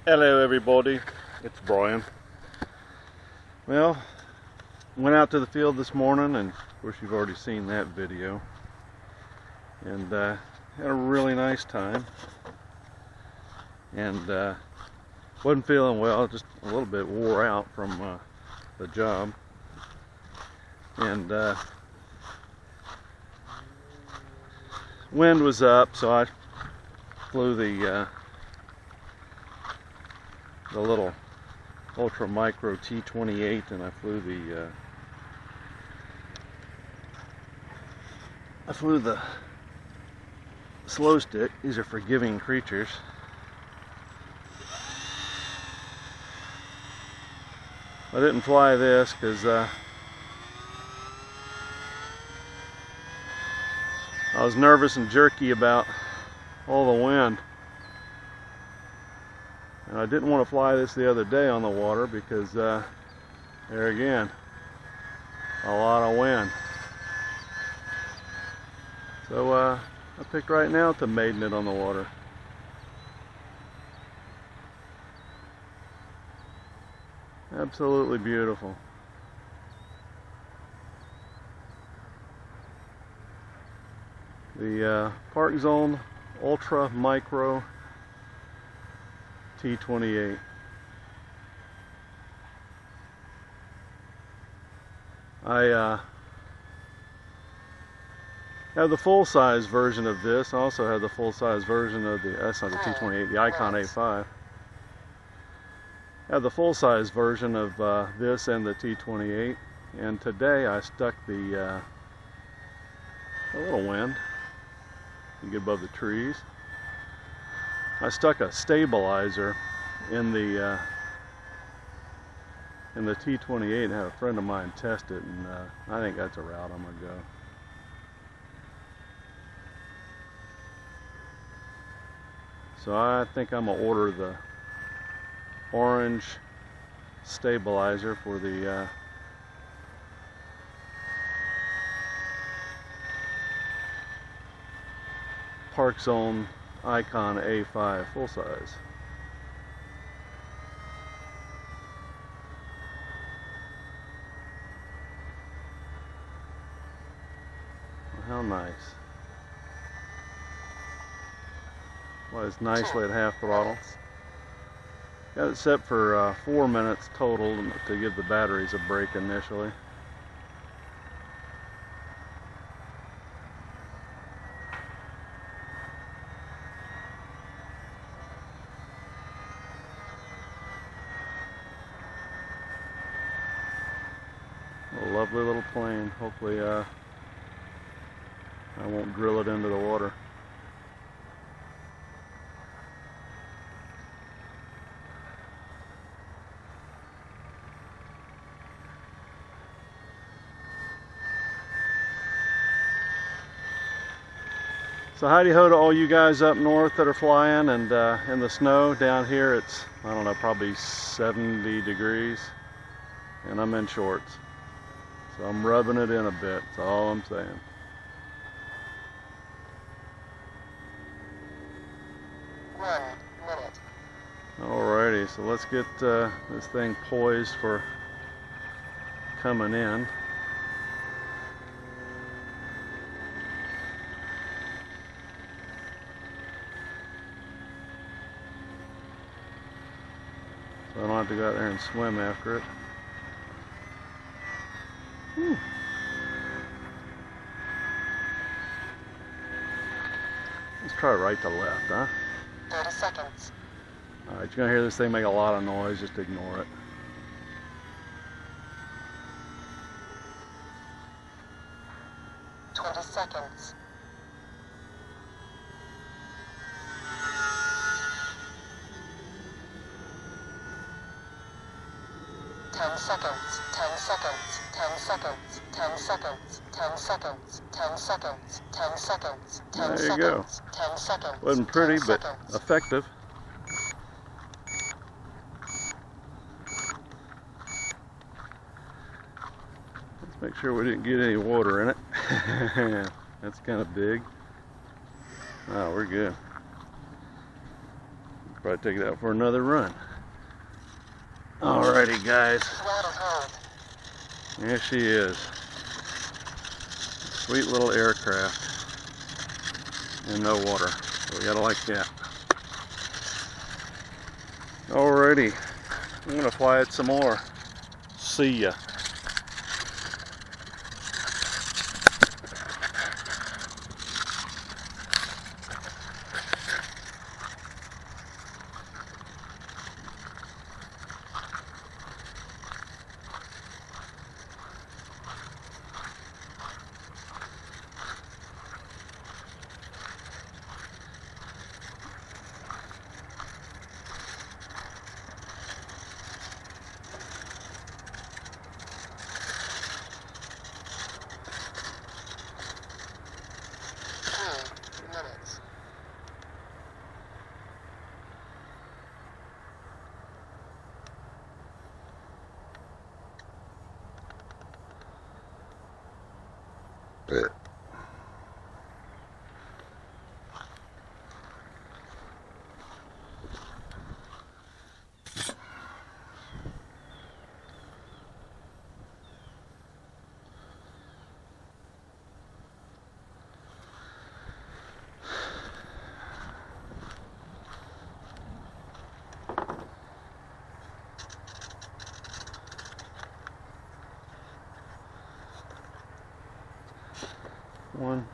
Hello everybody, it's Brian. Well, went out to the field this morning, and of course you've already seen that video, and had a really nice time, and wasn't feeling well, just a little bit wore out from the job, and wind was up, so I flew the little ultra micro T28, and I flew the slow stick. These are forgiving creatures. I didn't fly this because I was nervous and jerky about all the wind. And I didn't want to fly this the other day on the water because there again, a lot of wind. So I picked right now to maiden it on the water. Absolutely beautiful. The Park Zone Ultra Micro T28. I have the full-size version of this. I also have the full-size version of that's not the T28, the ICON A5. I have the full-size version of this and the T28, and today I stuck a little wind. You get above the trees. I stuck a stabilizer in the T28 and had a friend of mine test it, and I think that's a route I'm gonna go. So I think I'm gonna order the orange stabilizer for the Park Zone ICON A5 full size. Well, how nice. Well, it's nicely at half throttle. Got it set for 4 minutes total to give the batteries a break initially. A lovely little plane. Hopefully I won't drill it into the water. So howdy ho to all you guys up north that are flying and in the snow. Down here it's, I don't know, probably 70 degrees, and I'm in shorts. So I'm rubbing it in a bit, that's all I'm saying. Alrighty, so let's get this thing poised for coming in. So I don't have to go out there and swim after it. Whew. Let's try right to left, huh? 30 seconds. Alright, you're going to hear this thing make a lot of noise, just ignore it. Seconds. 10 seconds, 10 seconds, 10 seconds, 10 seconds, 10 seconds, 10 seconds, 10 seconds, 10 there you go. 10 seconds. Wasn't pretty, but effective. Let's make sure we didn't get any water in it. That's kind of big. Oh, we're good. Probably take it out for another run. Alrighty, guys. There she is. Sweet little aircraft. And no water. So we gotta like that. Alrighty. I'm gonna fly it some more. See ya. One.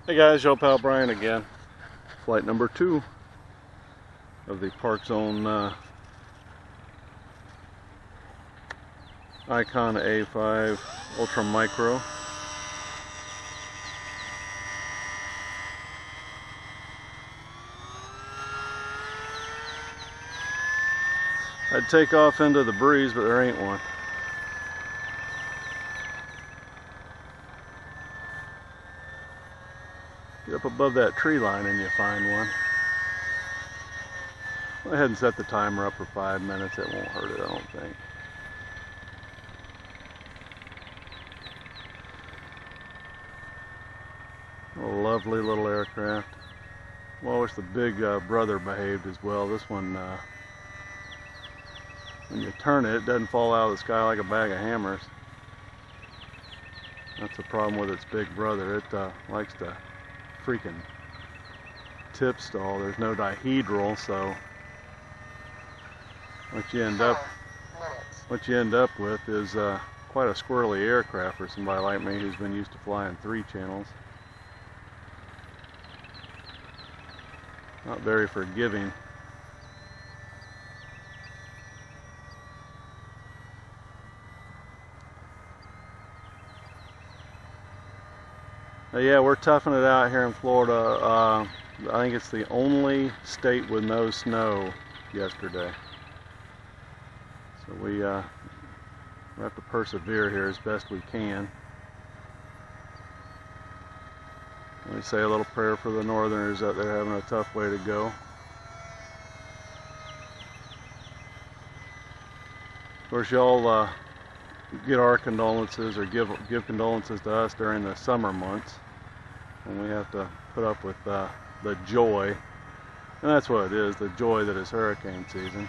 Hey guys, your pal Brian again. Flight number 2 of the Park Zone ICON A5 Ultra Micro. I'd take off into the breeze, but there ain't one. Get up above that tree line and you find one. Go ahead and set the timer up for 5 minutes. It won't hurt it, I don't think. A lovely little aircraft. Well, I wish the big brother behaved as well. This one, when you turn it, it doesn't fall out of the sky like a bag of hammers. That's the problem with its big brother. It likes to freaking tip stall. There's no dihedral, so what you end up with is quite a squirrely aircraft for somebody like me who's been used to flying 3 channels. Not very forgiving. Yeah, we're toughing it out here in Florida. I think it's the only state with no snow yesterday. So we have to persevere here as best we can. Let me say a little prayer for the northerners out there having a tough way to go. Of course, y'all get our condolences, or give condolences to us during the summer months, and we have to put up with the joy, and that's what it is, the joy that is hurricane season.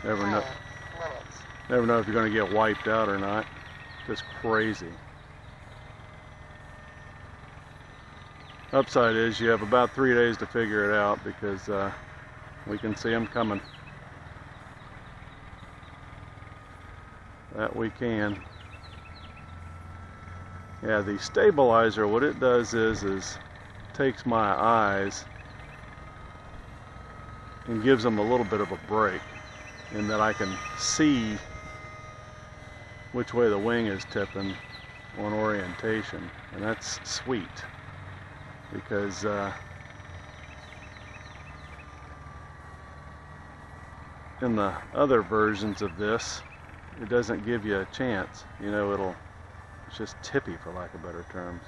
Never know if you're going to get wiped out or not. Just crazy. Upside is you have about 3 days to figure it out, because we can see them coming. That we can. Yeah, the stabilizer, what it does is takes my eyes and gives them a little bit of a break, in that I can see which way the wing is tipping on orientation, and that's sweet, because in the other versions of this, it doesn't give you a chance. You know, it's just tippy, for lack of better terms.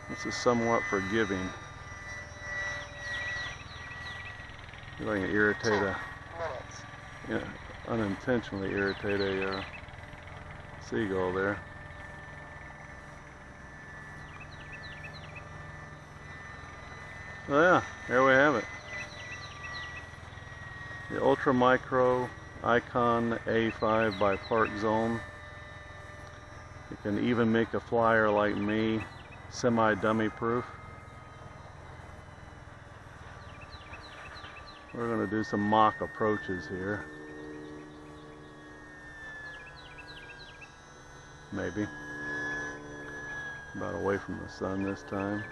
This is somewhat forgiving. If I can irritate unintentionally irritate a seagull there. So yeah, there we have it. The Ultra Micro ICON A5 by Park Zone. It can even make a flyer like me semi-dummy proof. We're going to do some mock approaches here. Maybe. About away from the sun this time.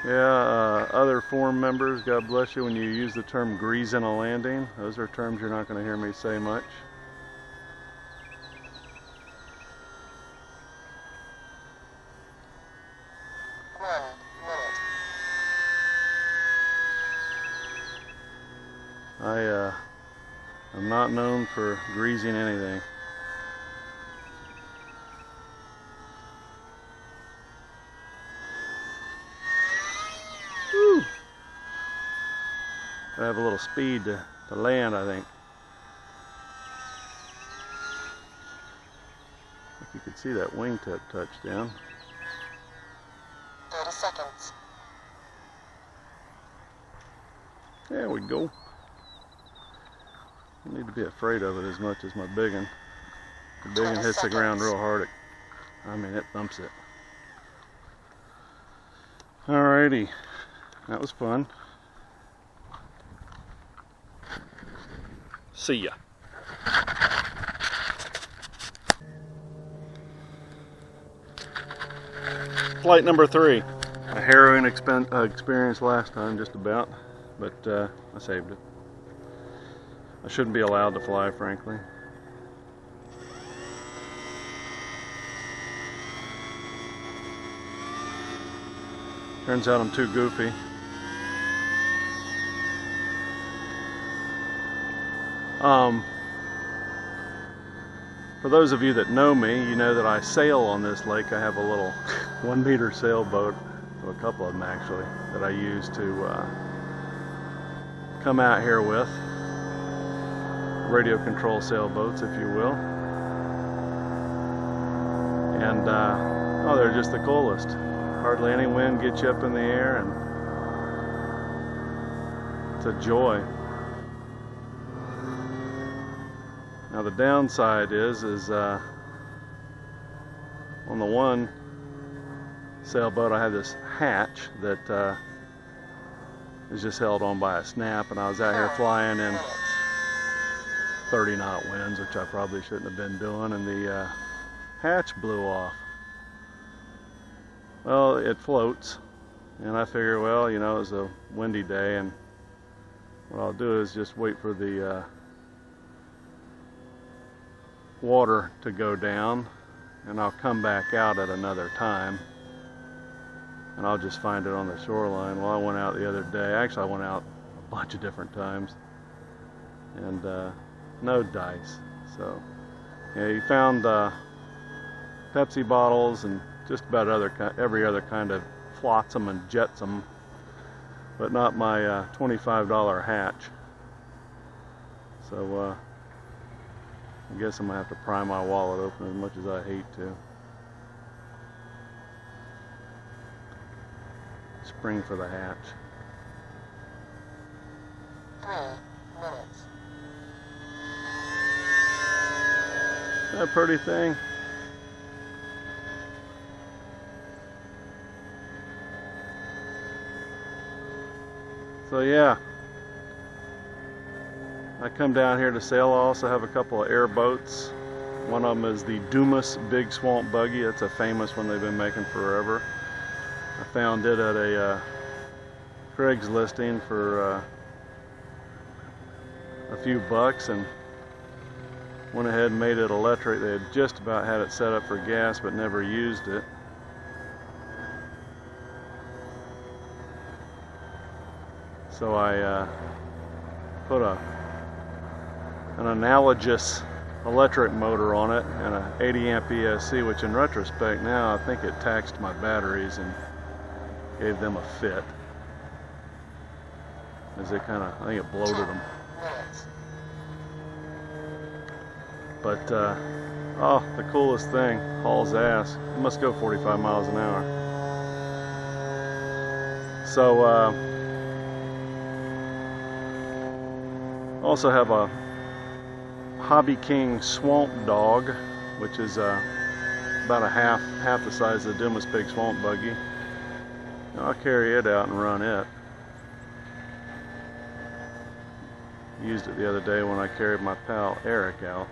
Yeah, other forum members, God bless you when you use the term greasing a landing. Those are terms you're not going to hear me say much. I'm not known for greasing anything. Woo! I have a little speed to land, I think. If you could see that wingtip touchdown. 30 seconds. There we go. I don't need to be afraid of it as much as my big one. The big one hits the ground real hard. I mean, it thumps it. Alrighty, that was fun. See ya. Flight number 3. A harrowing experience last time, just about, but I saved it. I shouldn't be allowed to fly, frankly. Turns out I'm too goofy. For those of you that know me, you know that I sail on this lake. I have a little 1 meter sailboat, well, a couple of them actually, that I use to come out here with. Radio control sailboats, if you will. And oh, they're just the coolest. Hardly any wind gets you up in the air, and it's a joy. Now the downside is on the one sailboat I have this hatch that is just held on by a snap, and I was out here flying in 30 knot winds, which I probably shouldn't have been doing, and the hatch blew off. Well, it floats, and I figure, well, you know, it was a windy day, and what I'll do is just wait for the water to go down, and I'll come back out at another time and I'll just find it on the shoreline. Well, I went out the other day. Actually, I went out a bunch of different times, and no dice. So yeah, he found Pepsi bottles and just about every other kind of flotsam and jetsam, but not my $25 hatch. So I guess I'm gonna have to pry my wallet open, as much as I hate to. Spring for the hatch. 3 minutes. Isn't that a pretty thing? So yeah, I come down here to sail. I also have a couple of airboats. One of them is the Dumas Big Swamp Buggy. It's a famous one they've been making forever. I found it at a Craigslisting for a few bucks and went ahead and made it electric. They had just about had it set up for gas but never used it. So I put an analogous electric motor on it and an 80 amp ESC, which in retrospect now I think it taxed my batteries and gave them a fit, as it kind of, I think it bloated them. But oh, the coolest thing, hauls ass. It must go 45 miles an hour. So also have a Hobby King Swamp Dog, which is about a half the size of the Dumas Big Swamp Buggy. I'll carry it out and run it. Used it the other day when I carried my pal Eric out.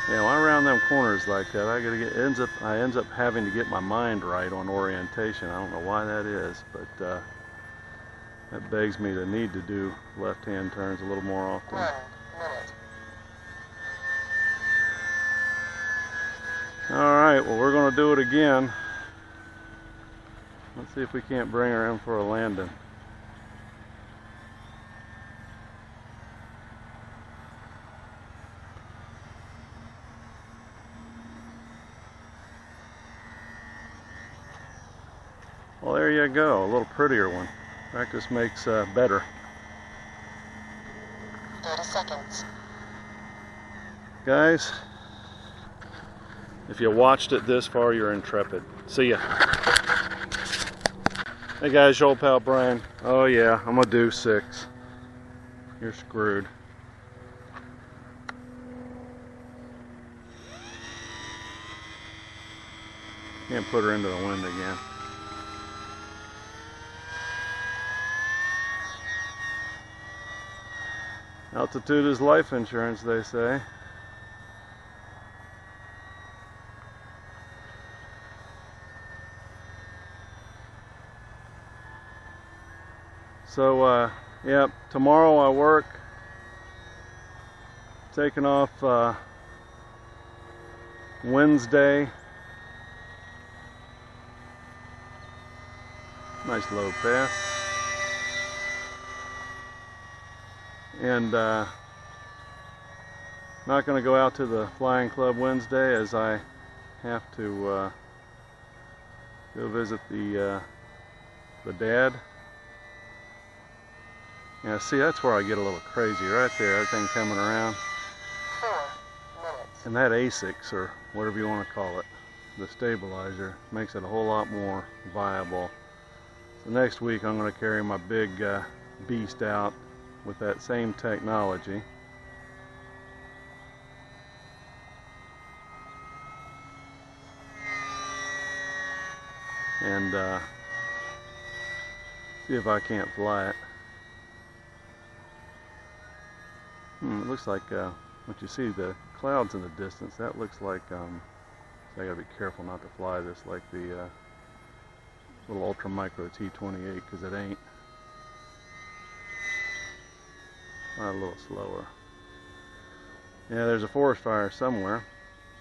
Yeah, when I round them corners like that, I ends up having to get my mind right on orientation. I don't know why that is, but that begs me to need to do left-hand turns a little more often. 1 minute. Alright, well, we're going to do it again. Let's see if we can't bring her in for a landing. Well, there you go, a little prettier one. Practice makes better. 30 seconds. Guys, if you watched it this far, you're intrepid. See ya. Hey guys, your old pal Brian. Oh yeah, I'm gonna do 6. You're screwed. Can't put her into the wind again. Altitude is life insurance, they say. So, yeah, tomorrow I work. Taking off Wednesday. Nice low pass. And not going to go out to the flying club Wednesday, as I have to go visit the dad. Yeah, see, that's where I get a little crazy right there, that thing coming around. 4 minutes. And that ASICs, or whatever you want to call it, the stabilizer, makes it a whole lot more viable. So next week I'm going to carry my big beast out with that same technology. And see if I can't fly it. It looks like But you see the clouds in the distance. That looks like, so I gotta be careful not to fly this like the little ultra micro T28, because it ain't. Fly a little slower. Yeah, there's a forest fire somewhere,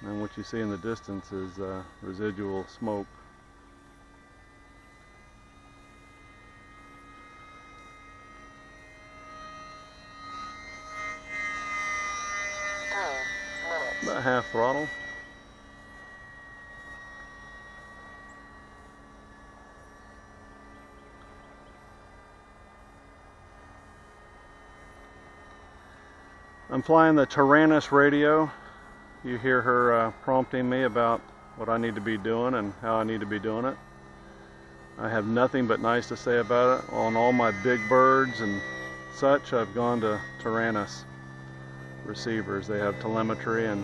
and what you see in the distance is residual smoke. About half throttle. I'm flying the Tyrannus radio. You hear her prompting me about what I need to be doing and how I need to be doing it. I have nothing but nice to say about it. On all my big birds and such, I've gone to Tyrannus receivers. They have telemetry, and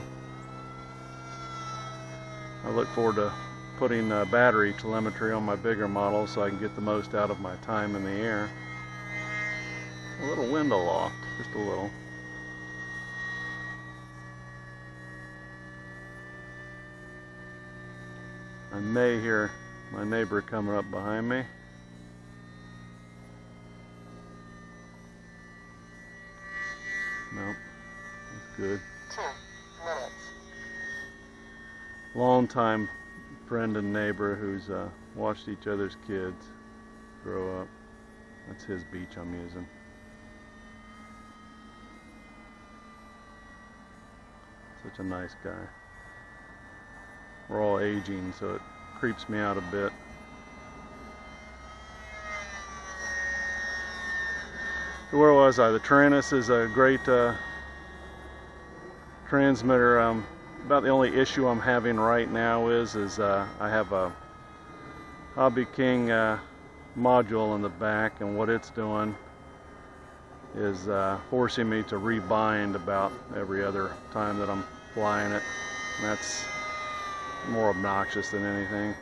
I look forward to putting battery telemetry on my bigger models so I can get the most out of my time in the air. A little wind aloft, just a little. I may hear my neighbor coming up behind me. Nope, that's good. 2 minutes. Long-time friend and neighbor who's watched each other's kids grow up. That's his beach I'm using. Such a nice guy. We're all aging, so it creeps me out a bit. So where was I? The Tyrannus is a great transmitter. About the only issue I'm having right now is I have a Hobby King module in the back, and what it's doing is forcing me to rebind about every other time that I'm flying it. And that's more obnoxious than anything.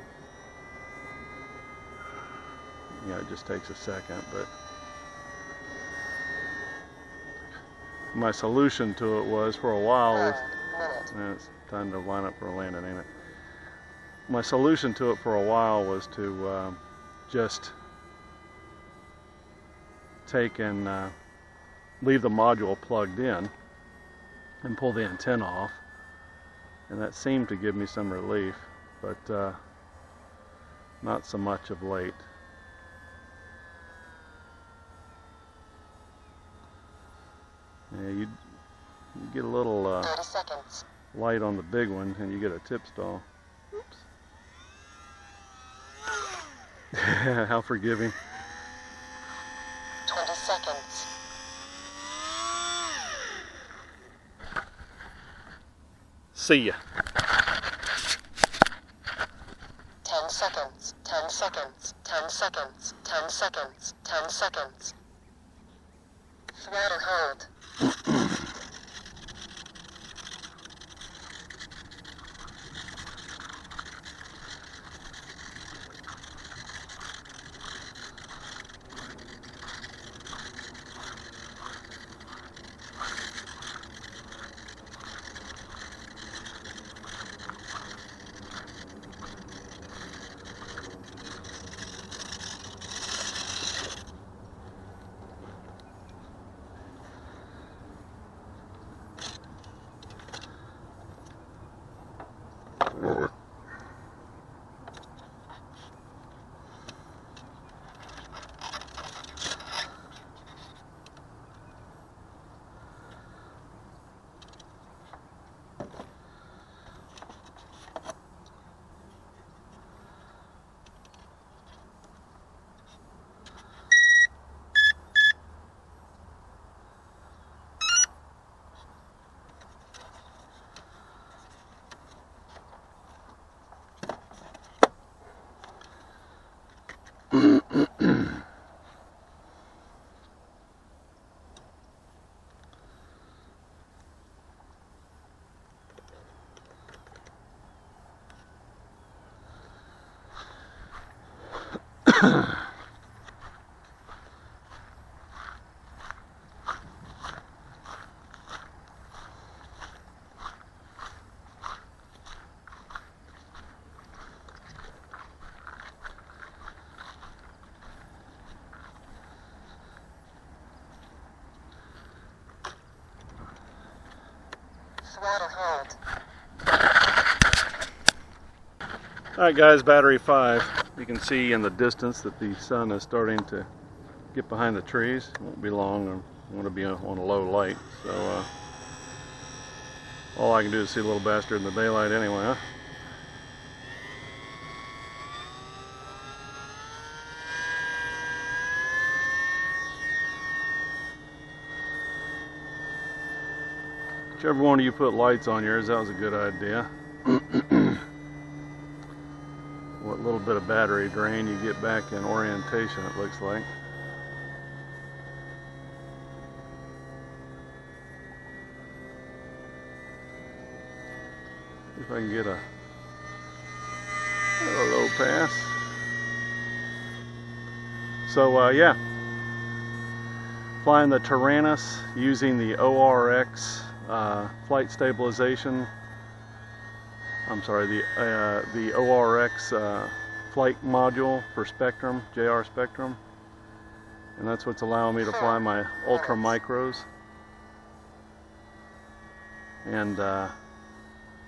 Yeah, it just takes a second, but my solution to it was, for a while, it's time to line up for a landing, ain't it? My solution to it for a while was to just take and leave the module plugged in and pull the antenna off, and that seemed to give me some relief, but not so much of late. Yeah, you get a little 30 seconds. light on the big one and you get a tip stall. Oops. How forgiving. 20 seconds. See ya. 10 seconds. 10 seconds. 10 seconds. 10 seconds. 10 seconds. Throttle hold. Throttle hold. Alright guys, battery 5. You can see in the distance that the sun is starting to get behind the trees. It won't be long. I'm going to be on a low light. So all I can do is see a little bastard in the daylight anyway, huh? Whichever one of you put lights on yours, that was a good idea. What little bit of battery drain you get back in orientation, it looks like. See if I can get a low pass. So yeah, flying the Tyrannus using the ORX flight stabilization. I'm sorry, the ORX flight module for Spectrum, JR Spectrum, and that's what's allowing me to fly my ultra micros. And yeah,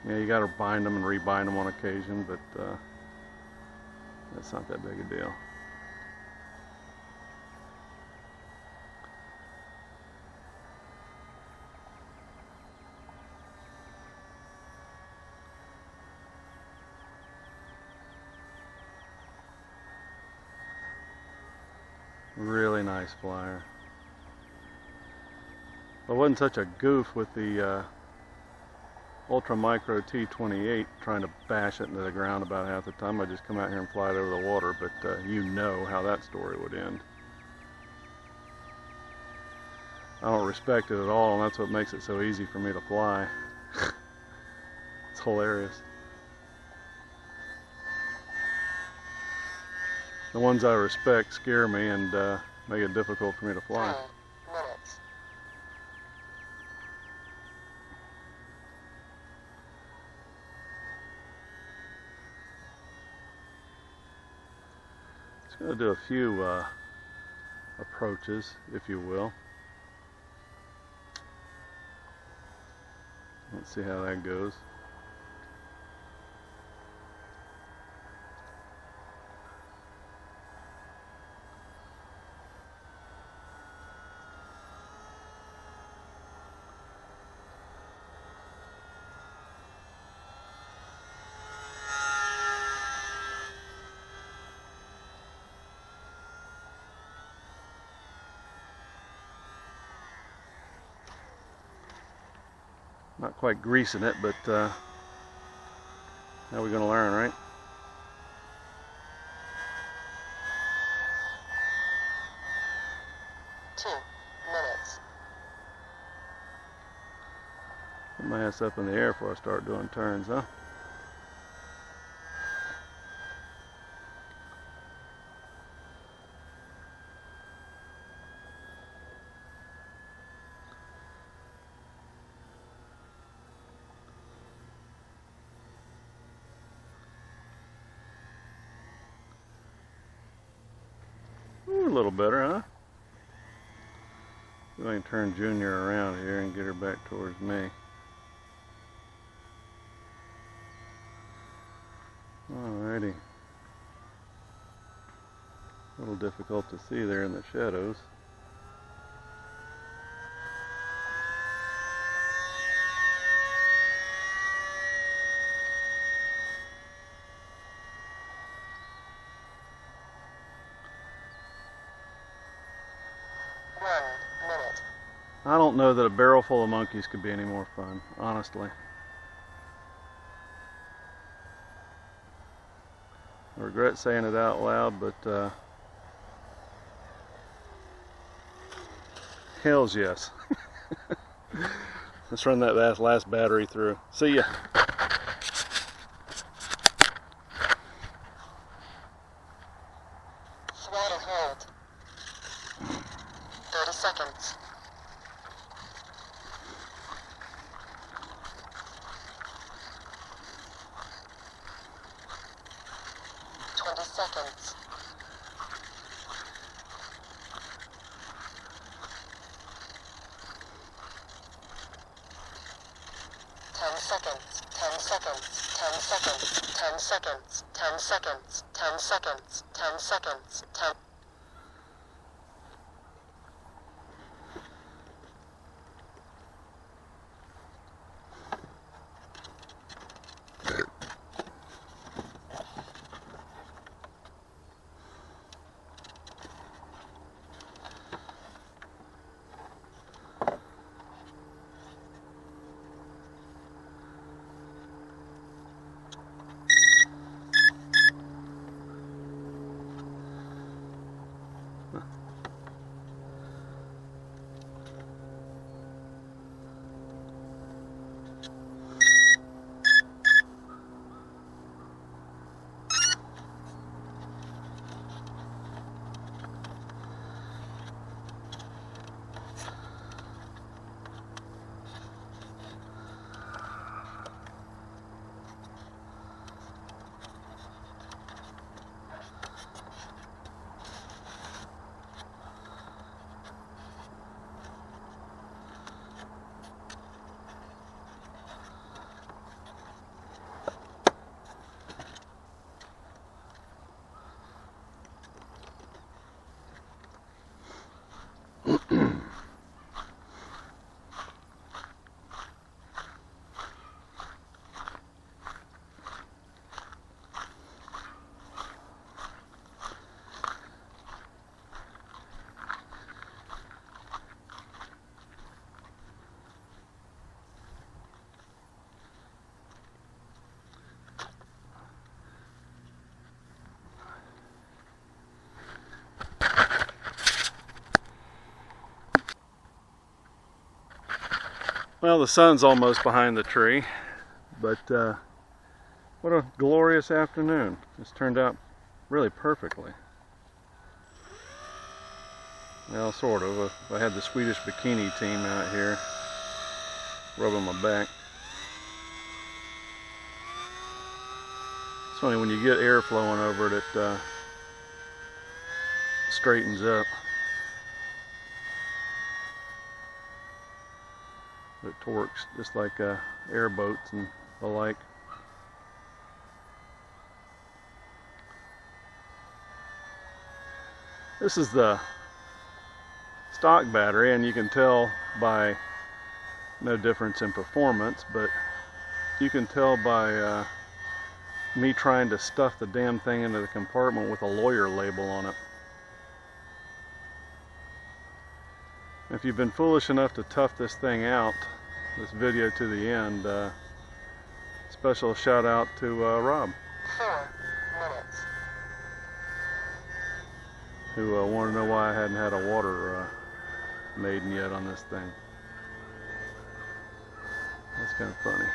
you got to bind them and rebind them on occasion, but that's not that big a deal. Really nice flyer. I wasn't such a goof with the Ultra Micro T28 trying to bash it into the ground about half the time. I just come out here and fly it over the water, but you know how that story would end. I don't respect it at all, and that's what makes it so easy for me to fly. It's hilarious. The ones I respect scare me and make it difficult for me to fly. 3 minutes. Just going to do a few approaches, if you will. Let's see how that goes. Not quite greasing it, but how are we going to learn, right? Two minutes. Put my ass up in the air before I start doing turns, huh? Ooh, a little better, huh? See if I can turn Junior around here and get her back towards me. Alrighty. A little difficult to see there in the shadows. I don't know that a barrel full of monkeys could be any more fun, honestly. I regret saying it out loud, but hells yes. Let's run that last battery through. See ya. Throttle hold. 30 seconds. 20 seconds. 10 seconds, 10 seconds, 10 seconds, 10 seconds, 10 seconds, 10 seconds, 10 seconds, 10. Well, the sun's almost behind the tree, but what a glorious afternoon. It's turned out really perfectly. Well, sort of. I had the Swedish bikini team out here rubbing my back. It's funny, when you get air flowing over it, it straightens up. It torques just like airboats and the like. This is the stock battery, and you can tell by no difference in performance, but you can tell by me trying to stuff the damn thing into the compartment with a lawyer label on it. If you've been foolish enough to tough this thing out, this video to the end, special shout out to Rob, 4 minutes. who wanted to know why I hadn't had a water maiden yet on this thing. That's kind of funny.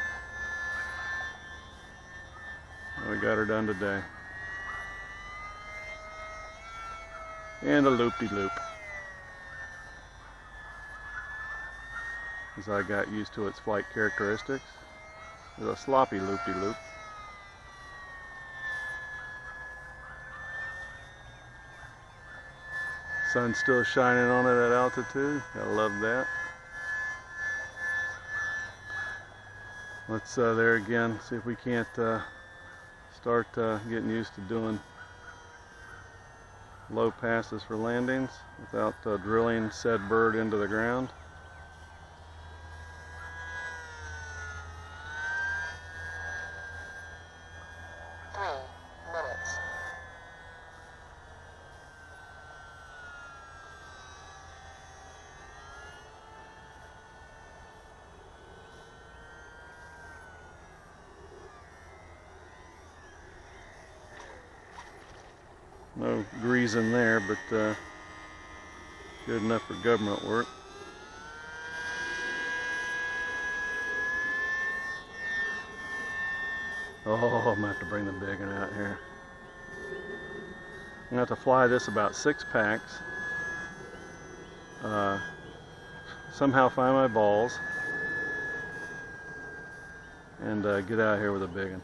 Well, we got her done today. And a loop-de-loop. As I got used to its flight characteristics. It's a sloppy loop-de-loop. Sun's still shining on it at altitude. I love that. Let's there again, see if we can't start getting used to doing low passes for landings without drilling said bird into the ground. No greasing there, but good enough for government work. Oh, I'm gonna have to bring the big one out here. I'm gonna have to fly this about 6 packs. Somehow find my balls and get out of here with a big one.